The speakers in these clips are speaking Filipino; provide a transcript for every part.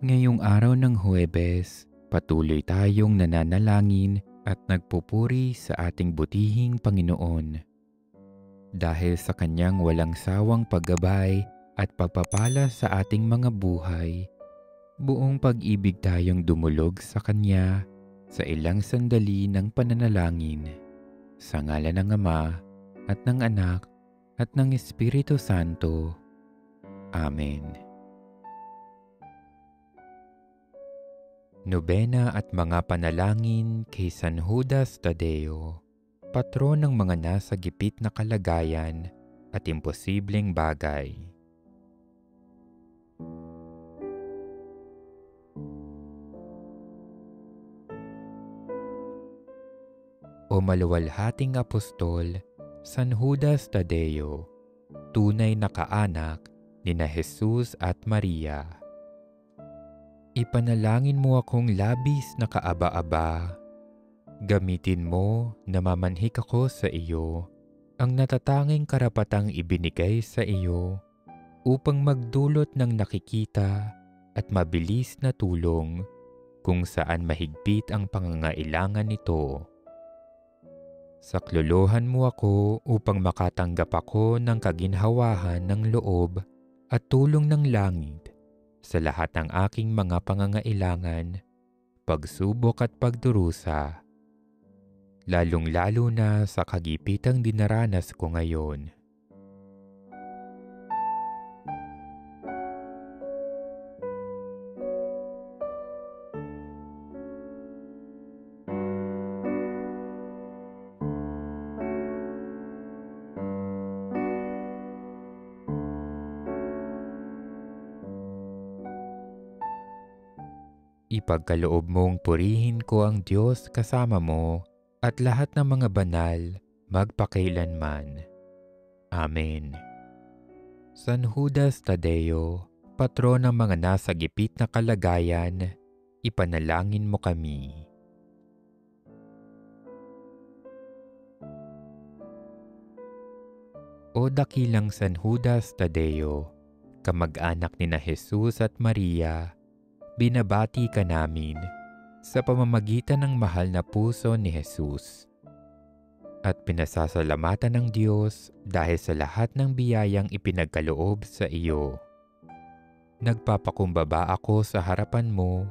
Ngayong araw ng Huwebes, patuloy tayong nananalangin at nagpupuri sa ating butihing Panginoon. Dahil sa Kanyang walang sawang paggabay at pagpapala sa ating mga buhay, buong pag-ibig tayong dumulog sa Kanya sa ilang sandali ng pananalangin. Sa ngalan ng Ama at ng Anak at ng Espiritu Santo. Amen. Nobena at mga panalangin kay San Judas Tadeo, patron ng mga nasa gipit na kalagayan at imposibleng bagay. O maluwalhating apostol, San Judas Tadeo, tunay na kaanak nina Jesus at Maria. Ipanalangin mo akong labis na kaaba-aba. Gamitin mo na mamanhik ako sa iyo ang natatanging karapatang ibinigay sa iyo upang magdulot ng nakikita at mabilis na tulong kung saan mahigpit ang pangangailangan nito. Saklolohan mo ako upang makatanggap ako ng kaginhawahan ng loob at tulong ng langit sa lahat ng aking mga pangangailangan, pagsubok at pagdurusa, lalong-lalo na sa kagipitang dinaranas ko ngayon. Ipagkaloob mong purihin ko ang Diyos kasama mo at lahat ng mga banal magpakailanman. Amen. San Judas Tadeo, patron ng mga nasa gipit na kalagayan, ipanalangin mo kami. O dakilang San Judas Tadeo, kamag-anak nina Jesus at Maria, binabati ka namin sa pamamagitan ng mahal na puso ni Jesus. At pinasasalamatan ng Diyos dahil sa lahat ng biyayang ipinagkaloob sa iyo. Nagpapakumbaba ako sa harapan mo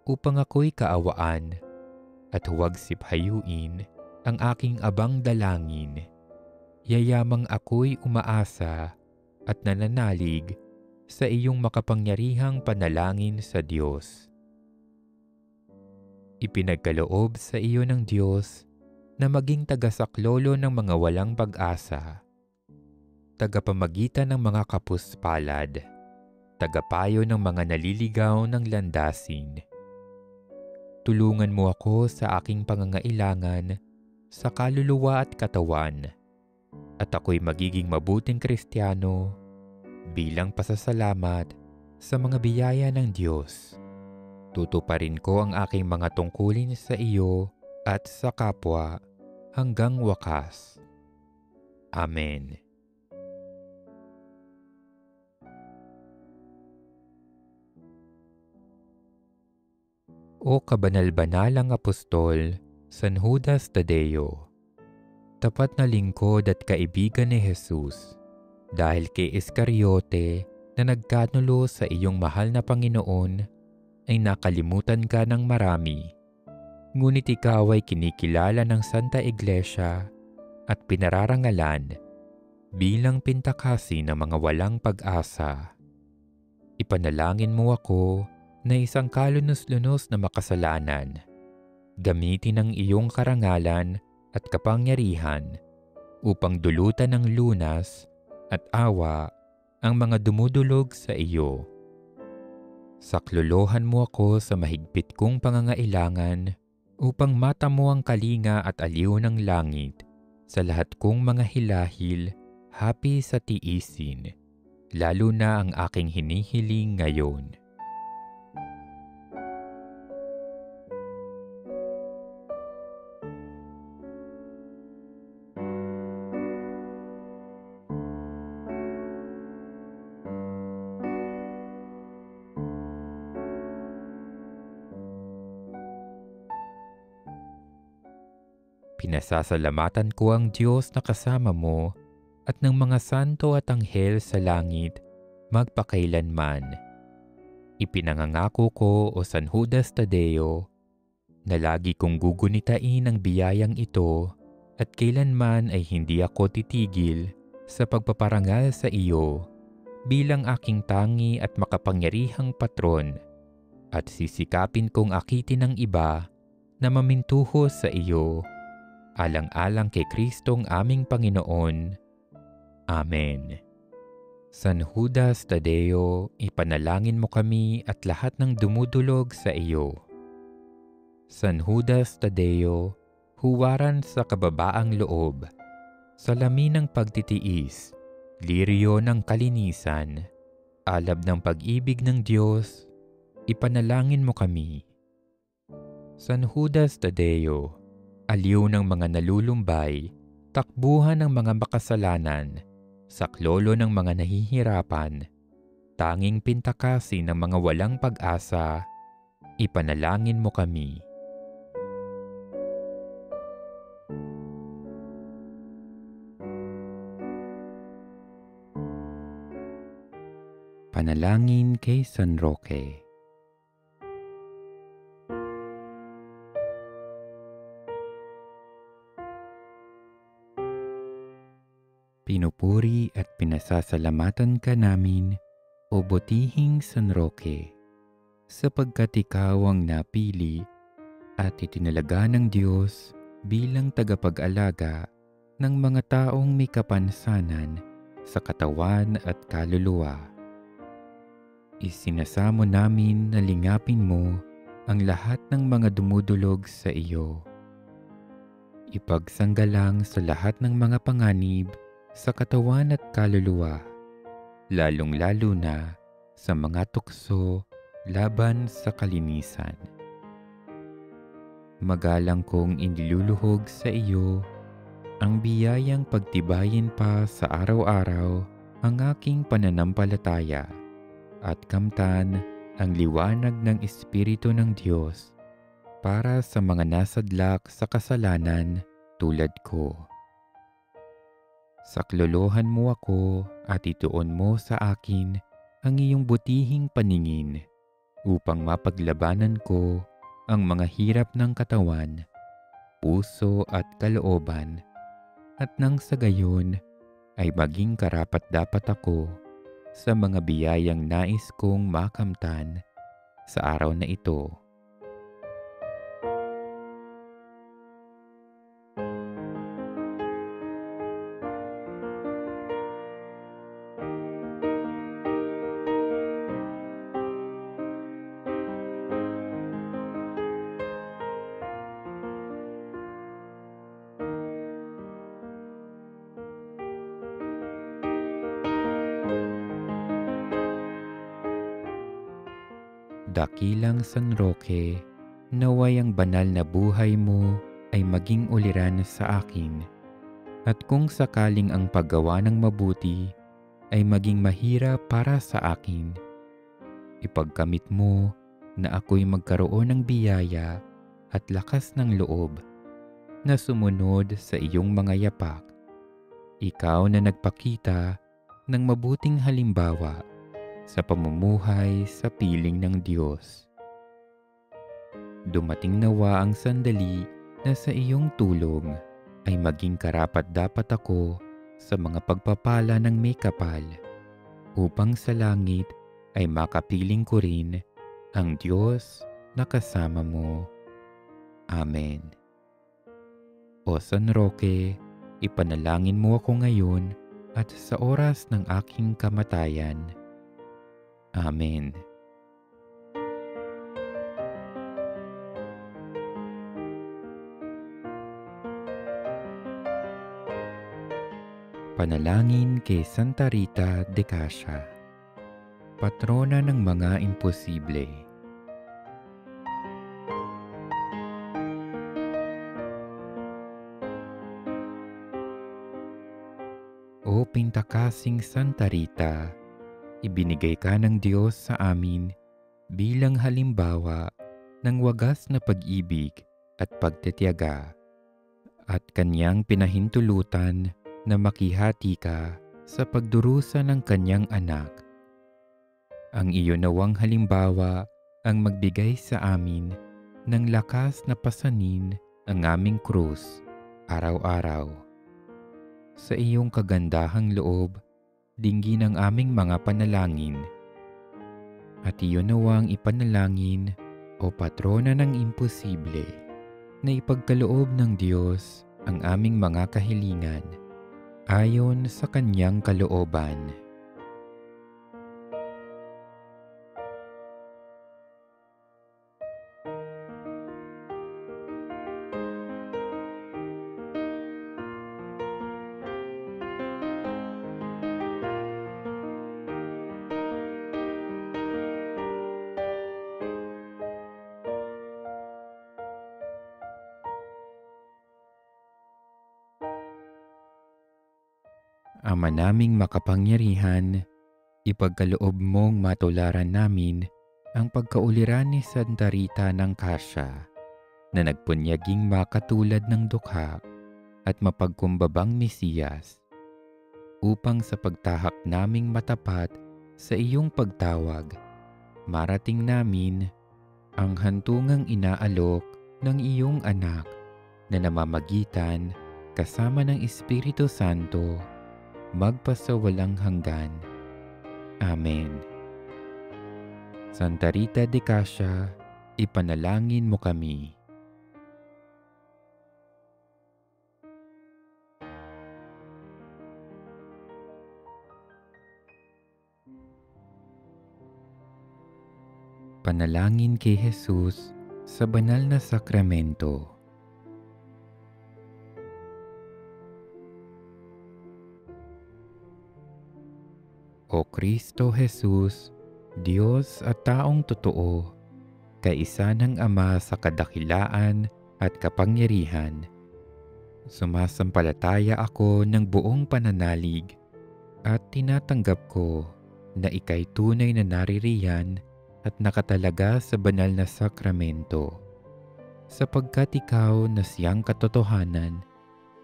upang ako'y kaawaan at huwag siphayuin ang aking abang dalangin. Yayamang ako'y umaasa at nananalig sa iyong makapangyarihang panalangin sa Diyos. Ipinagkaloob sa iyo ng Diyos na maging tagasaklolo ng mga walang pag-asa, tagapamagitan ng mga kapuspalad, tagapayo ng mga naliligaw ng landasin. Tulungan mo ako sa aking pangangailangan sa kaluluwa at katawan, at ako'y magiging mabuting Kristiyano bilang pasasalamat sa mga biyaya ng Diyos. Tutuparin ko ang aking mga tungkulin sa iyo at sa kapwa hanggang wakas. Amen. O kabanal-banalang apostol, San Judas Tadeo, tapat na lingkod at kaibigan ni Jesus, dahil kay Iscariote na nagkanulo sa iyong mahal na Panginoon, ay nakalimutan ka ng marami. Ngunit ikaw ay kinikilala ng Santa Iglesia at pinararangalan bilang pintakasi ng mga walang pag-asa. Ipanalangin mo ako na isang kalunos-lunos na makasalanan. Gamitin ang iyong karangalan at kapangyarihan upang dulutan ng lunas at awa ang mga dumudulog sa iyo. Saklolohan mo ako sa mahigpit kong pangangailangan upang mata mo ang kalinga at aliw ng langit sa lahat kong mga hilahil, hapi sa tiisin, lalo na ang aking hinihiling ngayon. Pinasasalamatan ko ang Diyos na kasama mo at ng mga santo at anghel sa langit magpakailanman. Ipinangangako ko, o San Judas Tadeo, na lagi kong gugunitain ang biyayang ito at kailanman ay hindi ako titigil sa pagpaparangal sa iyo bilang aking tangi at makapangyarihang patron, at sisikapin kong akitin ng iba na mamintuho sa iyo, alang-alang kay Kristong aming Panginoon. Amen. San Judas Tadeo, ipanalangin mo kami at lahat ng dumudulog sa iyo. San Judas Tadeo, huwaran sa kababaang loob, salamin ng pagtitiis, liryo ng kalinisan, alab ng pag-ibig ng Diyos, ipanalangin mo kami. San Judas Tadeo, aliw ng mga nalulumbay, takbuhan ng mga makasalanan, saklolo ng mga nahihirapan, tanging pintakasi ng mga walang pag-asa, ipanalangin mo kami. Panalangin kay San Roque. Pinupuri at pinasasalamatan ka namin, o butihing San Roque, sapagkat ikaw ang napili at itinalaga ng Diyos bilang tagapag-alaga ng mga taong may kapansanan sa katawan at kaluluwa. Isinasamo namin na lingapin mo ang lahat ng mga dumudulog sa iyo. Ipagsanggalang sa lahat ng mga panganib sa katawan at kaluluwa, lalong-lalo na sa mga tukso laban sa kalinisan. Magalang kong iniluluhog sa iyo ang biyayang pagtibayin pa sa araw-araw ang aking pananampalataya at kamtan ang liwanag ng Espiritu ng Diyos para sa mga nasadlak sa kasalanan tulad ko. Saklolohan mo ako at ituon mo sa akin ang iyong butihing paningin upang mapaglabanan ko ang mga hirap ng katawan, puso at kalooban, at nang sa gayon ay maging karapat-dapat ako sa mga biyayang nais kong makamtan sa araw na ito. Dakilang San Roque, naway ang banal na buhay mo ay maging uliran sa akin, at kung sakaling ang paggawa ng mabuti ay maging mahirap para sa akin, ipagkamit mo na ako'y magkaroon ng biyaya at lakas ng loob na sumunod sa iyong mga yapak. Ikaw na nagpakita ng mabuting halimbawa sa pamumuhay sa piling ng Diyos. Dumating nawa ang sandali na sa iyong tulong ay maging karapat-dapat ako sa mga pagpapala ng may kapal, upang sa langit ay makapiling ko rin ang Diyos na kasama mo. Amen. O San Roque, ipanalangin mo ako ngayon at sa oras ng aking kamatayan. Amen. Panalangin kay Santa Rita de Cassia, patrona ng mga imposible. O pintakasing Santa Rita, ibinigay ka ng Diyos sa amin bilang halimbawa ng wagas na pag-ibig at pagtitiyaga. at kanyang pinahintulutan na makihati ka sa pagdurusa ng kanyang anak. Ang iyo nawang halimbawa ang magbigay sa amin ng lakas na pasanin ang aming krus araw-araw. Sa iyong kagandahang loob, dinggin ang aming mga panalangin. At iyo nawang ipanalangin, o patrona ng imposible, na ipagkaloob ng Diyos ang aming mga kahilingan ayon sa kanyang kalooban. Ama naming makapangyarihan, ipagkaloob mong matularan namin ang pagkauliran ni Santa Rita ng Cassia na nagpunyaging makatulad ng dukha at mapagkumbabang Mesiyas, upang sa pagtahak naming matapat sa iyong pagtawag, marating namin ang hantungang inaalok ng iyong anak na namamagitan kasama ng Espiritu Santo magpasawalang hanggan. Amen. Santa Rita de Cassia, ipanalangin mo kami. Panalangin kay Jesus sa banal na sakramento. O Kristo Jesus, Diyos at taong totoo, kaisa ng Ama sa kadakilaan at kapangyarihan, sumasampalataya ako ng buong pananalig at tinatanggap ko na ika'y tunay na naririyan at nakatalaga sa banal na sakramento, sapagkat ikaw na siyang katotohanan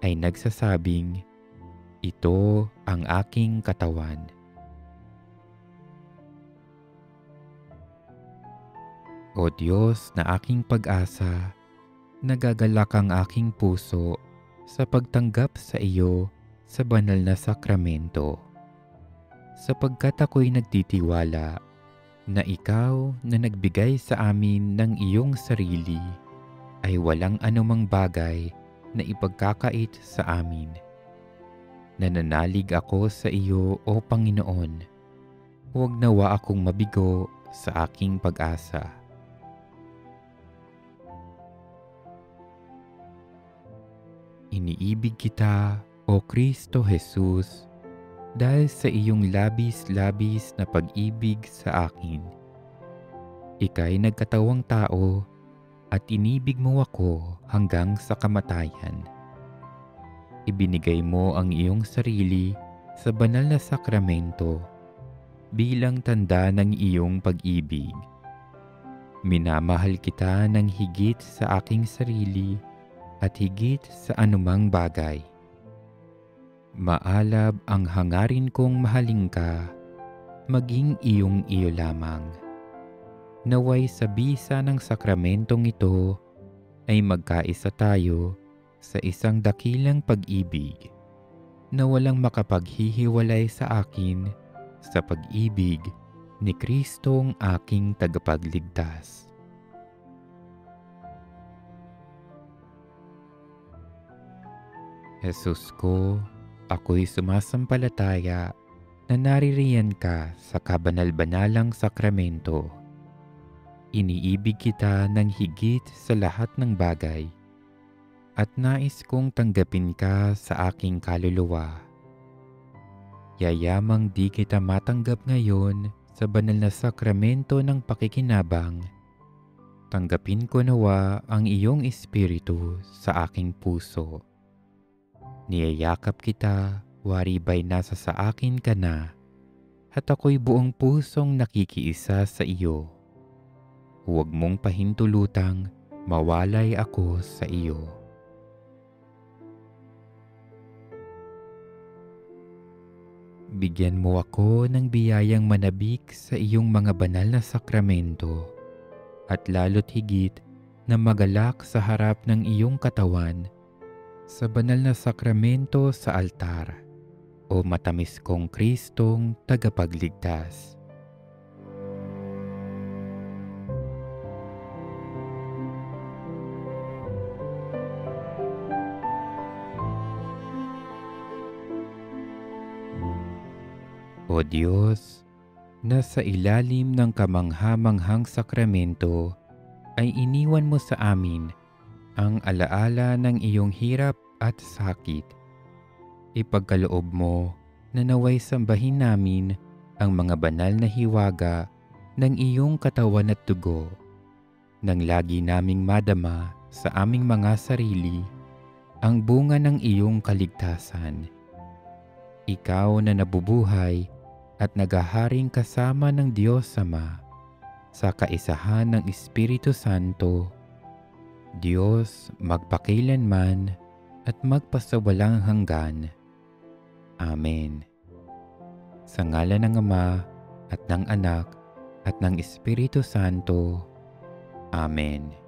ay nagsasabing, "Ito ang aking katawan." O Diyos na aking pag-asa, nagagalak ang aking puso sa pagtanggap sa iyo sa banal na sakramento, sapagkat ako'y nagtitiwala na ikaw na nagbigay sa amin ng iyong sarili ay walang anumang bagay na ipagkakait sa amin. Nananalig ako sa iyo, O Panginoon. Huwag nawa akong mabigo sa aking pag-asa. Iniibig kita, O Kristo Jesus, dahil sa iyong labis-labis na pag-ibig sa akin. Ika'y nagkatawang tao at inibig mo ako hanggang sa kamatayan. Ibinigay mo ang iyong sarili sa banal na sakramento bilang tanda ng iyong pag-ibig. Minamahal kita ng higit sa aking sarili at higit sa anumang bagay. Maalab ang hangarin kong mahalin ka, maging iyong iyo lamang. Naway sa bisa ng sakramentong ito ay magkaisa tayo sa isang dakilang pag-ibig na walang makapaghihiwalay sa akin sa pag-ibig ni Kristong aking tagapagligtas. Jesus ko, ako'y sumasampalataya na naririyan ka sa kabanal-banalang sakramento. Iniibig kita ng higit sa lahat ng bagay at nais kong tanggapin ka sa aking kaluluwa. Yayamang di kita matanggap ngayon sa banal na sakramento ng pakikinabang, tanggapin ko nawa ang iyong espiritu sa aking puso. Niyayakap kita, waribay nasa sa akin ka na, at ako'y buong pusong nakikiisa sa iyo. Huwag mong pahintulutang mawalay ako sa iyo. Bigyan mo ako ng biyayang manabik sa iyong mga banal na sakramento at lalo't higit na magalak sa harap ng iyong katawan sa banal na sakramento sa altar, o matamis kong Kristong tagapagligtas. O Diyos, na sa ilalim ng kamangha-manghang sakramento ay iniwan mo sa amin ang alaala ng iyong hirap at sakit. Ipagkaloob mo na naway sambahin namin ang mga banal na hiwaga ng iyong katawan at dugo, nang lagi naming madama sa aming mga sarili ang bunga ng iyong kaligtasan. Ikaw na nabubuhay at naghaharing kasama ng Diyos Ama sa kaisahan ng Espiritu Santo, Diyos magpakailanman at magpasawalang hanggan. Amen. Sa ngalan ng Ama at ng Anak at ng Espiritu Santo. Amen.